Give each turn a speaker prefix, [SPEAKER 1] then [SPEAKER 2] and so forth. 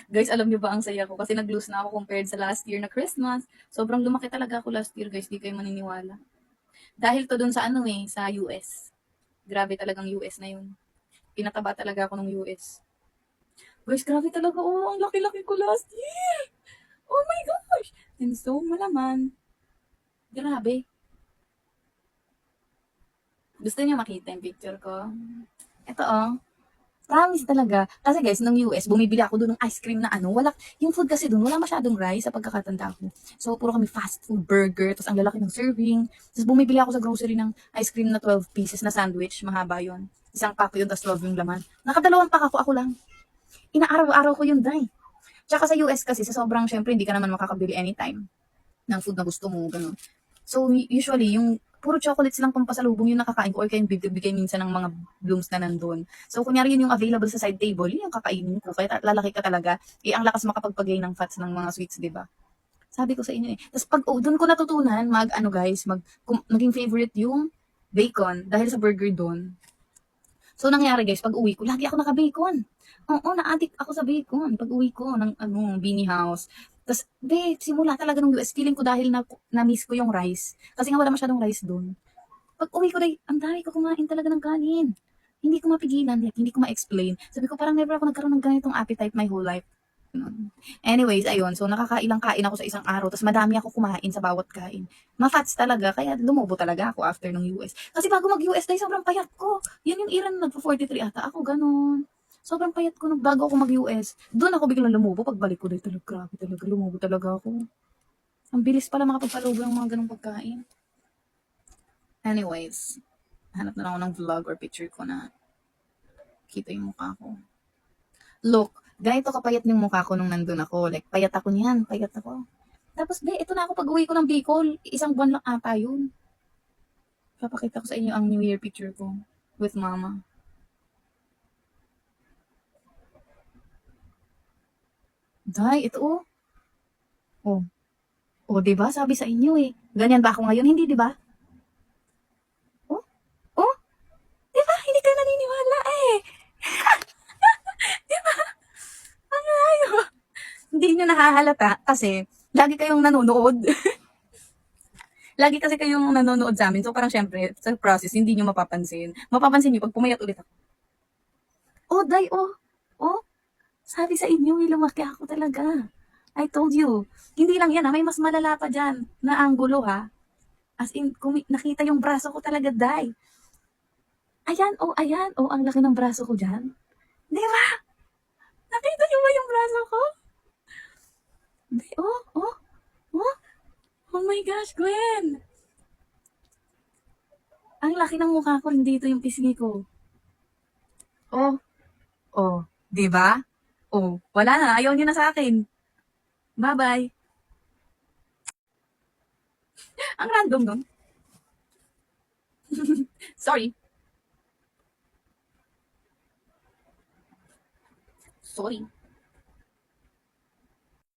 [SPEAKER 1] Guys, alam niyo ba ang saya ko kasi nag-lose na ako compared sa last year na Christmas. Sobrang lumaki talaga ako last year, guys, di kayo maniniwala. Dahil to dun sa ano eh, sa US. Grabe talagang US na yun. Pinataba talaga ako ng US. Guys, grabe talaga. Oh, ang laki-laki ko last year. Oh my gosh. And so, malaman. Grabe. Gusto niyo makita yung picture ko? Ito oh. Promise talaga. Kasi guys, nung US, bumibili ako doon ng ice cream na ano, wala, yung food kasi doon, wala masyadong rice sa pagkakatanda ko. So, puro kami fast food, burger, tapos ang lalaki ng serving. Tapos bumibili ako sa grocery ng ice cream na 12 pieces na sandwich, mahaba yon. Isang pack yun, tapos 12 yung laman. Nakadalawang pack ako lang. Inaaraw-araw ko yun, dai. Tsaka sa US kasi, sa sobrang, syempre, hindi ka naman makakabili anytime ng food na gusto mo, ganun. So, usually, yung puro chocolates lang pampasalubong yung nakakain ko or kaya yung bibigay minsan ng mga blooms na nandun. So, kunyari yun yung available sa side table, yun yung kakainin ko. Kaya lalaki ka talaga. Eh, ang lakas makapagpagay ng fats ng mga sweets, di ba? Sabi ko sa inyo eh. Tapos pag doon ko natutunan, ano guys, maging favorite yung bacon dahil sa burger doon. So, nangyari guys, pag uwi ko, lagi ako naka-bacon. Oo, na-addict ako sa bacon. Pag uwi ko ng Beanie House. Tapos, simula talaga ng US, feeling ko dahil na-miss ko yung rice. Kasi nga wala masyadong rice doon. Pag uwi ko, ang dami ko kumain talaga ng kanin. Hindi ko mapigilan, like, hindi ko ma-explain. Sabi ko, parang never ako nagkaroon ng ganitong appetite my whole life. Ganun. Anyways, ayun. So, nakakailang kain ako sa isang araw. Tapos, madami ako kumain sa bawat kain. Ma-fats talaga. Kaya, lumubo talaga ako after ng US. Kasi bago mag-US, dahil sobrang payat ko. Yan yung era na nagpo-43 ata. Ako, ganun. Sobrang payat ko nung bago ako mag-US. Doon ako biglang lumubo. Pagbalik ko dahil talaga, grabe talaga. Lumubo talaga ako. Ang bilis pala makapagpalubo ng mga ganung pagkain. Anyways, hanap na lang ako ng vlog or picture ko na kita yung mukha ko. Look, ganito kapayat yung mukha ko nung nandun ako. Like, payat ako niyan, payat ako. Tapos, ito na ako pag-uwi ko ng Bicol. Isang buwan lang ata yun. Papakita ko sa inyo ang New Year picture ko with mama. Day, ito oh. Oh, oh, 'di ba? Sabi sa inyo eh. Ganyan ba ako ngayon? Hindi, 'di ba? Oh, oh, 'di ba? Hindi kayo naniniwala eh. Ang layo. Hindi nyo nahahalata kasi lagi kayong nanonood. Lagi kasi kayong nanonood sa amin. So parang syempre, sa process, hindi nyo mapapansin. Mapapansin nyo pag pumayat ulit ako. Oh, day, oh. Oh, sabi sa inyo, lumaki ako talaga. I told you. Hindi lang yan, ha? May mas malala pa dyan na anggulo, ha? As in, nakita yung braso ko talaga, day. Ayan. Oh, ang laki ng braso ko dyan. Di ba? Nakita nyo ba yung braso ko? Di, oh. Oh my gosh, Gwen. Ang laki ng mukha ko, hindi ito yung pisngi ko. Oh, oh. Di ba? Oh, wala na. Ayaw niyo na sa akin. Bye-bye. Ang random nun. Sorry. Sorry.